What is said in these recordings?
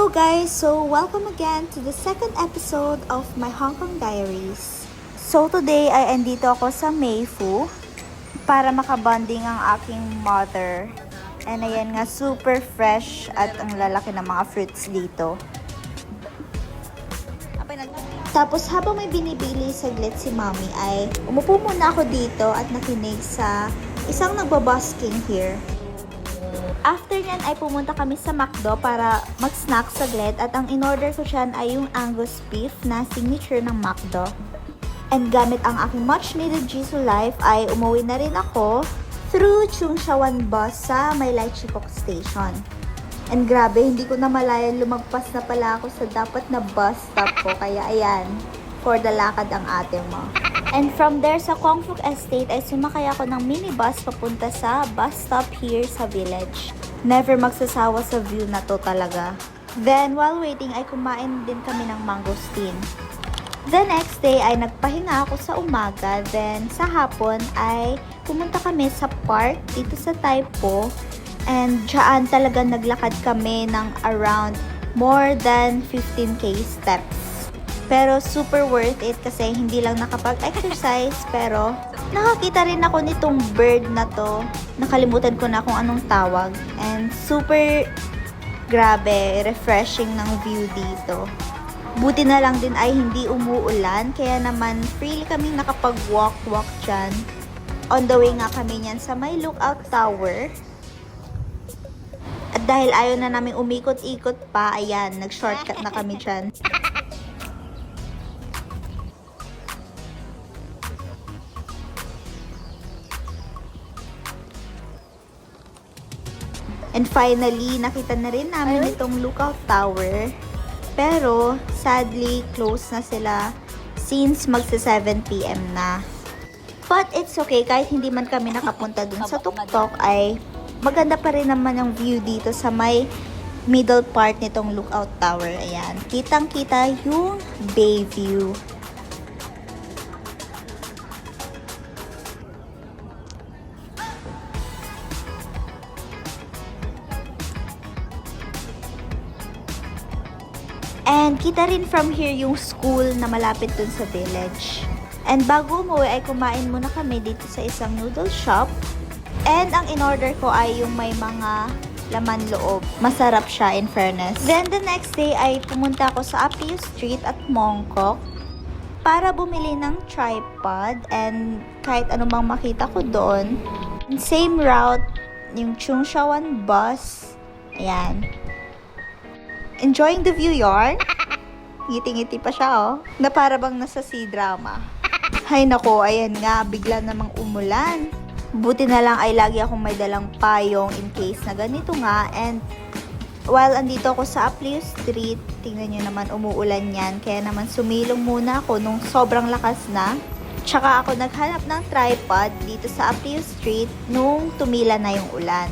Hello guys! So welcome again to the second episode of my Hong Kong Diaries. So today ay andito ako sa Mayfu para makabonding ang aking mother. And ayan nga, super fresh at ang lalaki ng mga fruits dito. Tapos habang may binibili saglit si mommy ay umupo muna ako dito at nakinig sa isang nagbabusking here. After nyan ay pumunta kami sa McDo para mag-snack saglit at ang in-order ko dyan ay yung Angus beef na signature ng McDo. And gamit ang aking much needed Jisoo Life ay umuwi na rin ako through Chung Shawan bus sa May Lai Chipok Station. And grabe, hindi ko na malayan lumagpas na pala ako sa dapat na bus stop ko. Kaya ayan, for the lakad ang ate mo. And from there sa Kwang Fuk Estate ay sumakay ako ng minibus papunta sa bus stop here sa village. Never magsasawa sa view na to talaga. Then while waiting ay kumain din kami ng mangosteen. The next day ay nagpahinga ako sa umaga. Then sa hapon ay pumunta kami sa park dito sa Taipo. And dyan talaga naglakad kami ng around more than 15k steps. Pero super worth it kasi hindi lang nakapag-exercise pero nakakita rin ako nitong bird na to. Nakalimutan ko na kung anong tawag. And super grabe, refreshing ng view dito. Buti na lang din ay hindi umuulan kaya naman freely kaming nakapag-walk dyan. On the way nga kami niyan sa may lookout tower. At dahil ayaw na namin umikot-ikot pa, ayan, nag-shortcut na kami dyan. And finally, nakita na rin namin itong lookout tower. Pero, sadly, close na sila since magsa 7 PM na. But it's okay, kahit hindi man kami nakapunta dun sa tuktok ay maganda pa rin naman ang view dito sa may middle part nitong lookout tower. Ayan, kitang-kita yung bay view. And kita rin from here yung school na malapit dun sa village. And bago umuwi ay kumain muna kami dito sa isang noodle shop. And ang in-order ko ay yung may mga laman loob. Masarap siya in fairness. Then the next day ay pumunta ako sa Apiu Street at Mongkok para bumili ng tripod and kahit anumang makita ko doon. And same route, yung Chung Shawan bus. Ayan. Enjoying the view, yarn? Ngiti-ngiti pa siya, oh. Na para bang nasa C-drama. Hay nako, ayan nga, bigla namang umulan. Buti na lang ay lagi akong may dalang payong in case na ganito nga. And while andito ako sa Apiu Street, tingnan nyo naman umuulan yan. Kaya naman sumilong muna ako nung sobrang lakas na. Tsaka ako naghanap ng tripod dito sa Apiu Street nung tumila na yung ulan.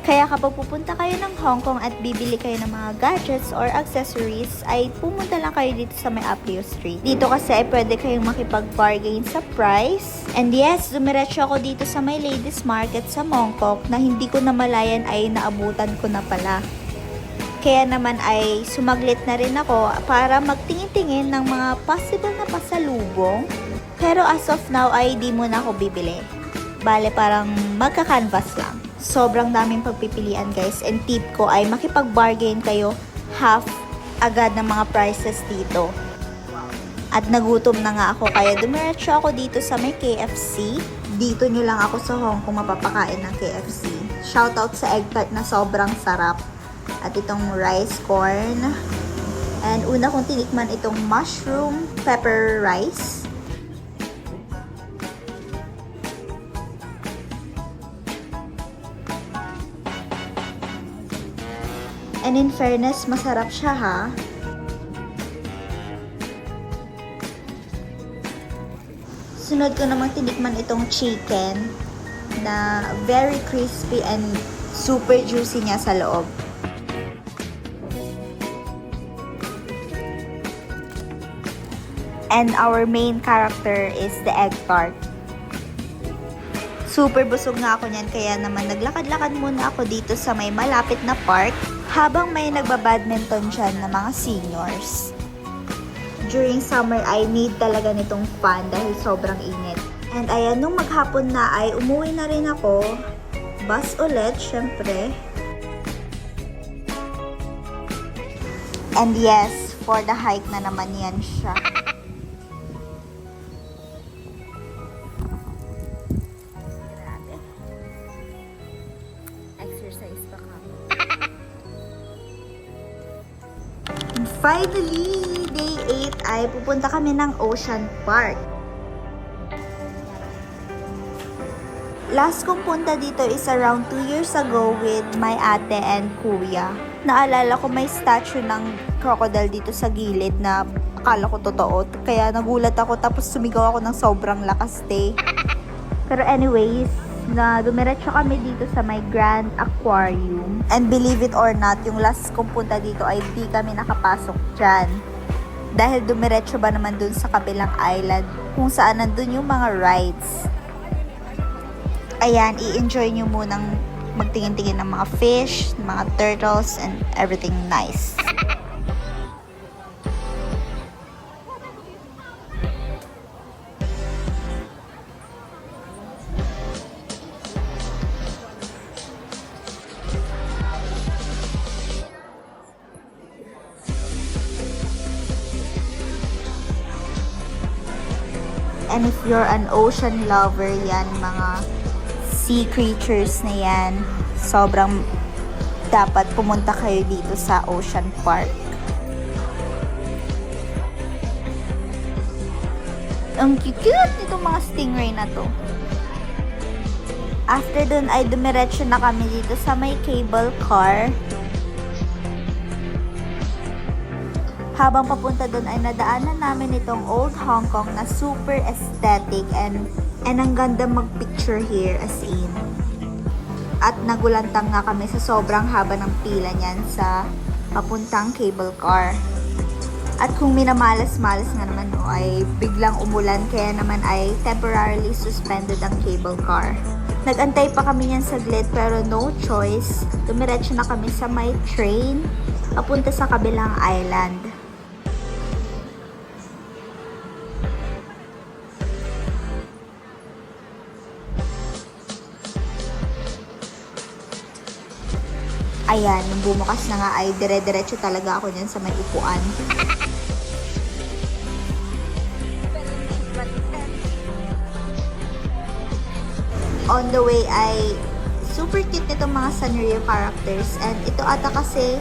Kaya kapag pupunta kayo ng Hong Kong at bibili kayo ng mga gadgets or accessories, ay pumunta lang kayo dito sa may Apiu Street. Dito kasi ay pwede kayong makipag-bargain sa price. And yes, dumiretso ako dito sa may ladies market sa Mongkok na hindi ko namalayan ay naabutan ko na pala. Kaya naman ay sumaglit na rin ako para magtingin-tingin ng mga possible na pasalubong. Pero as of now ay di muna ako bibili. Bale parang magka-canvas lang. Sobrang daming pagpipilian guys, and tip ko ay makipag-bargain kayo half agad ng mga prices dito. At nagutom na nga ako kaya dumiretso ako dito sa may KFC. Dito nyo lang ako sa Hong Kong mapapakain ng KFC. Shoutout sa egg tart na sobrang sarap. At itong rice corn. And una kong tinikman itong mushroom pepper rice. And in fairness, masarap siya ha. Sunod ko namang tinikman itong chicken na very crispy and super juicy niya sa loob. And our main character is the egg tart. Super busog nga ako niyan, kaya naman naglakad-lakad muna ako dito sa may malapit na park habang may nagbabadminton dyan na mga seniors. During summer, I need talaga nitong fan dahil sobrang init. And ayan, nung maghapon na ay umuwi na rin ako. Bus ulit, syempre. And yes, for the hike na naman yan siya. Grabe. Exercise pa kami. And finally, day 8 ay pupunta kami ng Ocean Park. Last kong punta dito is around 2 years ago with my ate and kuya. Naalala ko may statue ng crocodile dito sa gilid na akala ko totoo. Kaya nagulat ako tapos sumigaw ako ng sobrang lakas day. Pero anyways, na dumiretso kami dito sa may Grand Aquarium. And believe it or not, yung last kong punta dito ay di kami nakapasok dyan. Dahil dumiretso ba naman dun sa kabilang island kung saan nandun yung mga rides. Ayan, i-enjoy nyo munang magtingin-tingin ng mga fish, mga turtles, and everything nice. And if you're an ocean lover, yan, mga sea creatures na yan, sobrang dapat pumunta kayo dito sa Ocean Park. Ang cute nitong mga stingray na to. After dun ay dumiretso na kami dito sa may cable car. Habang papunta dun ay nadaanan namin itong Old Hong Kong na super aesthetic and ang ganda mag-picture here as in. At nagulantang nga kami sa sobrang haba ng pila niyan sa papuntang cable car. At kung minamalas-malas nga naman ay biglang umulan kaya naman ay temporarily suspended ang cable car. Nag-antay pa kami niyan saglit pero no choice. Dumiretso na kami sa may train papunta sa kabilang island. Ayan, yung bumukas na nga ay dire-diretso talaga ako dyan sa may upuan. On the way ay super cute nitong mga Sanrio characters. And ito ata kasi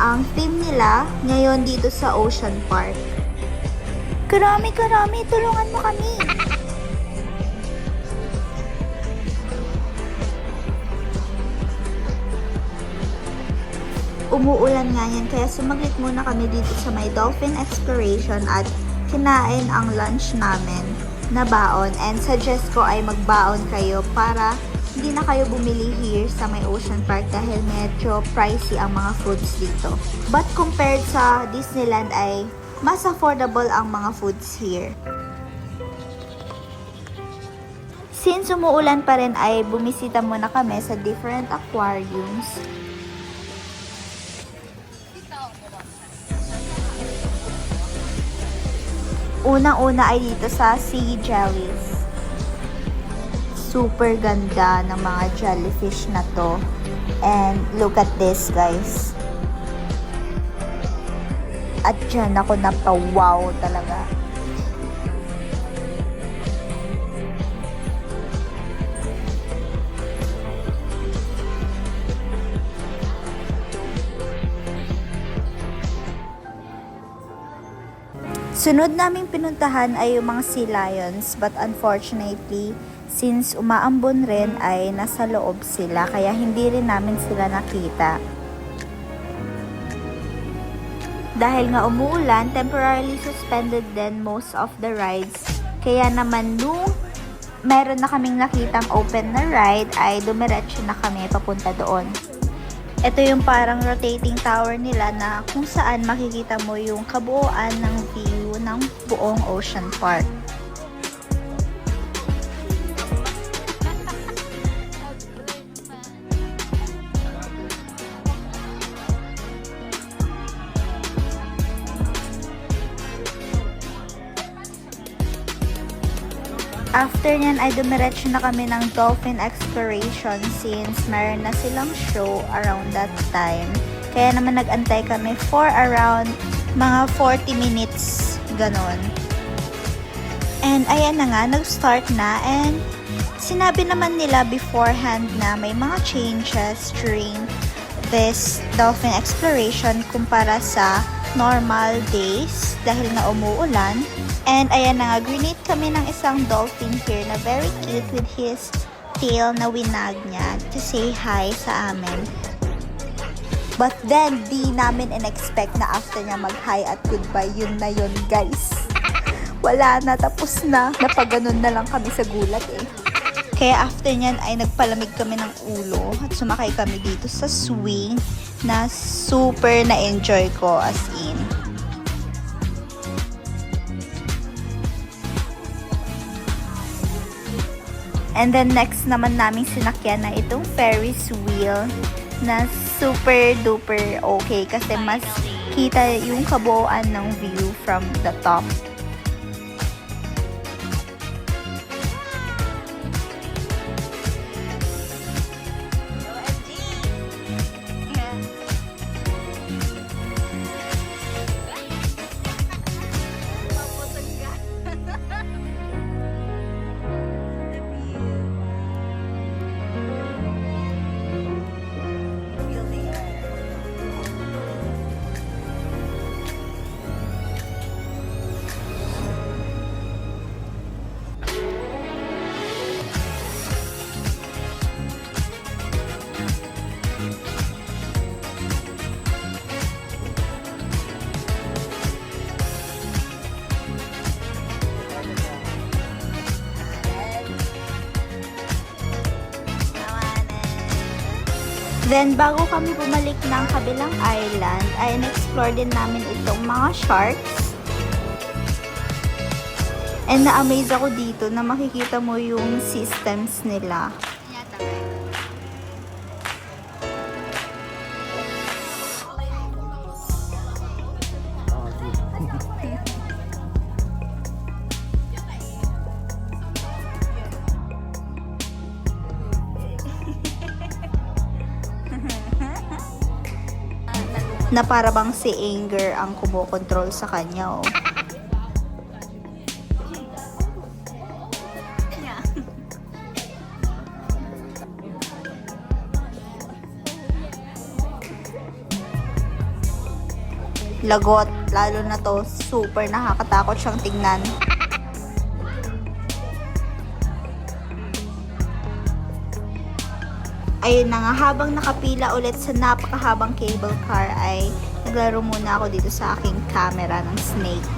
ang theme nila ngayon dito sa Ocean Park. Karami, tulungan mo kami! Umuulan nga yan, kaya sumaglit muna kami dito sa may dolphin exploration at kinain ang lunch namin na baon. And suggest ko ay magbaon kayo para hindi na kayo bumili here sa may Ocean Park dahil medyo pricey ang mga foods dito. But compared sa Disneyland ay mas affordable ang mga foods here. Since umuulan pa rin ay bumisita muna kami sa different aquariums. Unang-una ay dito sa sea jellies. Super ganda ng mga jellyfish na to. And look at this, guys. At dyan ako napawaw talaga. Sunod naming pinuntahan ay yung mga sea lions, but unfortunately, since umaambon rin ay nasa loob sila, kaya hindi rin namin sila nakita. Dahil nga umuulan, temporarily suspended din most of the rides. Kaya naman nung meron na kaming nakitang open na ride, ay dumiretso na kami papunta doon. Ito yung parang rotating tower nila na kung saan makikita mo yung kabuuan ng view ng buong Ocean Park. After nyan ay dumiretso na kami ng dolphin exploration since meron na silang show around that time. Kaya naman nag-antay kami for around mga 40 minutes, ganon. And ayan na nga, nag-start na and sinabi naman nila beforehand na may mga changes during this dolphin exploration kumpara sa normal days dahil na umuulan. And ayan na nga, grenade kami ng isang dolphin here na very cute with his tail na winag niya to say hi sa amin. But then, di namin in-expect na after niya mag-hi at goodbye, yun na yun guys. Wala na, tapos na. Napaganon na lang kami sa gulat eh. Kaya after niyan ay nagpalamig kami ng ulo at sumakay kami dito sa swing na super na-enjoy ko as in. And then next naman namin sinakyan na itong Ferris wheel na super duper okay kasi mas kita yung kabuuan ng view from the top. Then, bago kami bumalik ng kabilang island, ay in-explore din namin itong mga sharks. And na-amaze ako dito na makikita mo yung systems nila. Na para bang si Anger ang kumokontrol sa kanya, oh. Lagot, lalo na to, super nakakatakot siyang tingnan. Ayun na nga, habang nakapila ulit sa napakahabang cable car ay naglaro muna ako dito sa aking camera ng snake.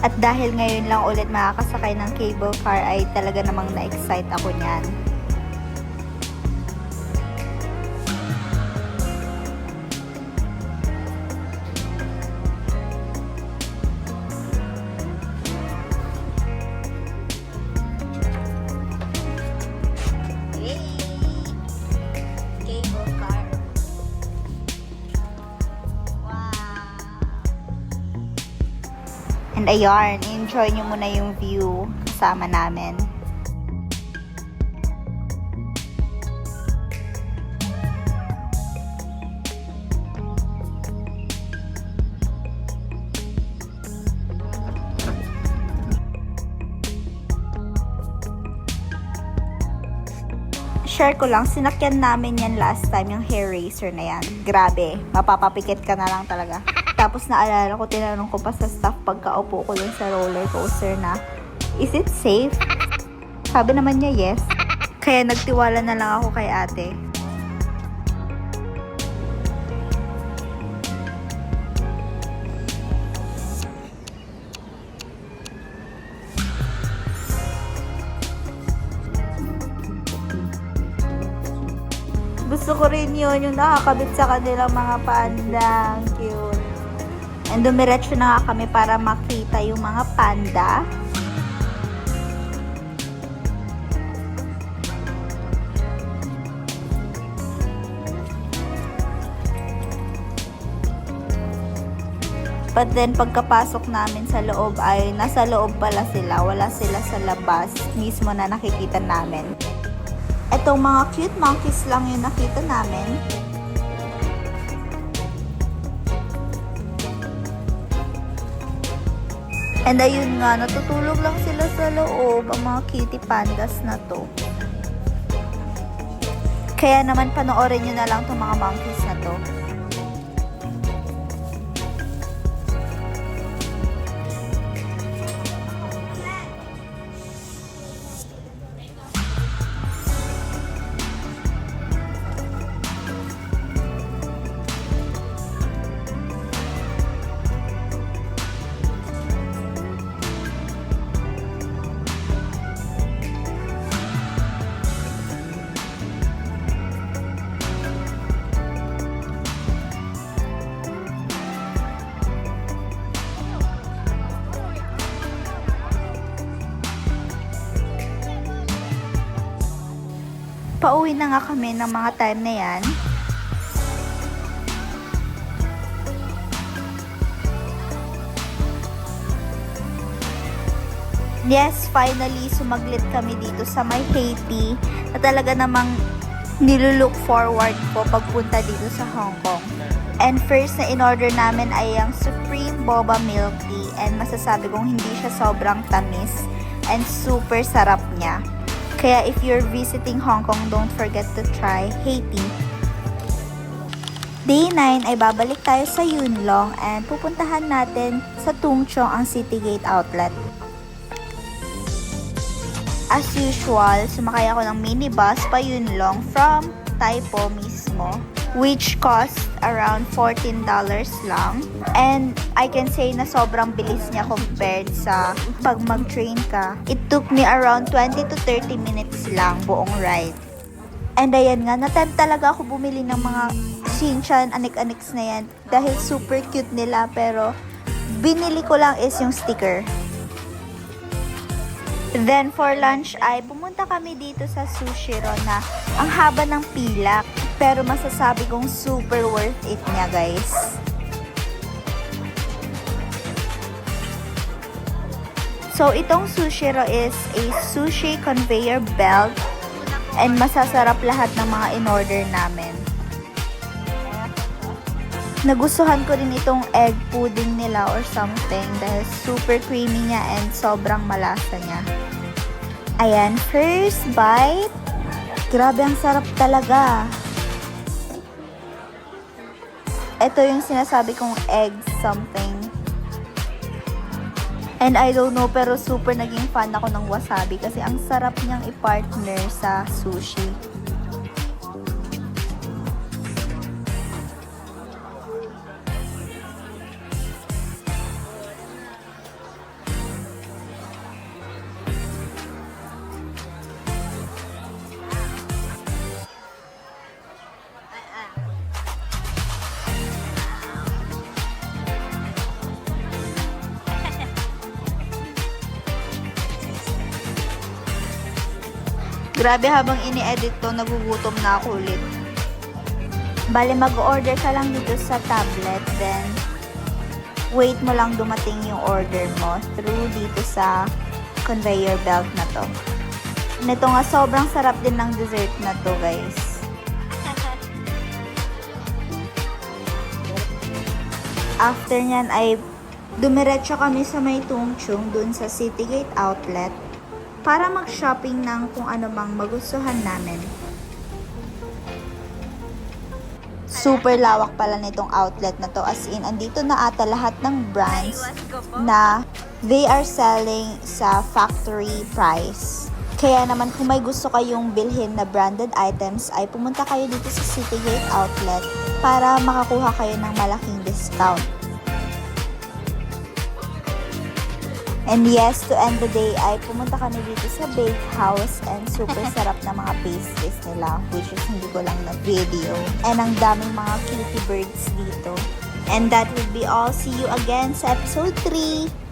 At dahil ngayon lang ulit makakasakay ng cable car ay talaga namang na-excite ako niyan. And ayun, enjoy nyo muna yung view kasama namin. Share ko lang, sinakyan namin yan last time, yung hair razor na yan. Grabe, mapapapikit ka na lang talaga. Tapos naalala ko, tinanong ko pa sa staff pagkaupo ko dun sa roller coaster na, is it safe? Sabi naman niya yes. Kaya nagtiwala na lang ako kay ate. Gusto ko rin yun, yung nakakabit sa kanilang mga panda. Ang cute. And dumiretso na nga kami para makita yung mga panda. But then, pagkapasok namin sa loob ay nasa loob pala sila. Wala sila sa labas mismo na nakikita namin. Etong mga cute monkeys lang yung nakita namin. And ayun nga, natutulog lang sila sa loob, ang mga kitty pandas na to. Kaya naman panoorin nyo na lang itong mga monkeys na to. Pauwi na nga kami ng mga time na yan. Yes, finally, sumaglit kami dito sa may Haiti na talaga namang nilulook forward ko pagpunta dito sa Hong Kong. And first na in-order namin ay ang Supreme Boba Milk Tea and masasabi kong hindi siya sobrang tamis and super sarap niya. Kaya if you're visiting Hong Kong, don't forget to try Haiti. Day 9 ay babalik tayo sa Yuen Long and pupuntahan natin sa Tung Chung ang Citygate Outlet. As usual, sumakay ako ng minibus pa Yuen Long from Tai Po mismo, which cost around $14 lang. And I can say na sobrang bilis niya compared sa pag mag-train ka. It took me around 20 to 30 minutes lang buong ride. And ayan nga, na-tempt talaga ako bumili ng mga Shinchan anik-aniks na yan dahil super cute nila, pero binili ko lang is yung sticker. Then for lunch ay pumunta kami dito sa Sushiro na ang haba ng pila, pero masasabi kong super worth it niya, guys. So itong Sushiro is a sushi conveyor belt and masasarap lahat ng mga in-order namin. Nagustuhan ko rin itong egg pudding nila or something dahil super creamy niya and sobrang malasa niya. Ayan, first bite. Grabe, ang sarap talaga. Ito yung sinasabi kong egg something. And I don't know, pero super naging fan ako ng wasabi kasi ang sarap niyang i-partner sa sushi. Grabe, habang ini-edit to, nagugutom na ako ulit. Bale, mag-order ka lang dito sa tablet, then wait mo lang dumating yung order mo through dito sa conveyor belt na to. Nito nga, sobrang sarap din ng dessert na to, guys. After nyan ay dumiretso kami sa may Tung Chung dun sa Citygate Outlet para mag-shopping ng kung ano mang magustuhan namin. Super lawak pala nitong outlet na to, as in, andito na ata lahat ng brands na they are selling sa factory price. Kaya naman kung may gusto kayong bilhin na branded items ay pumunta kayo dito sa Citygate Outlet para makakuha kayo ng malaking discount. And yes, to end the day ay pumunta kami dito sa Bake House and super sarap na mga pastries nila, which is hindi ko lang na video. And ang daming mga cutie birds dito. And that would be all. See you again sa episode 3.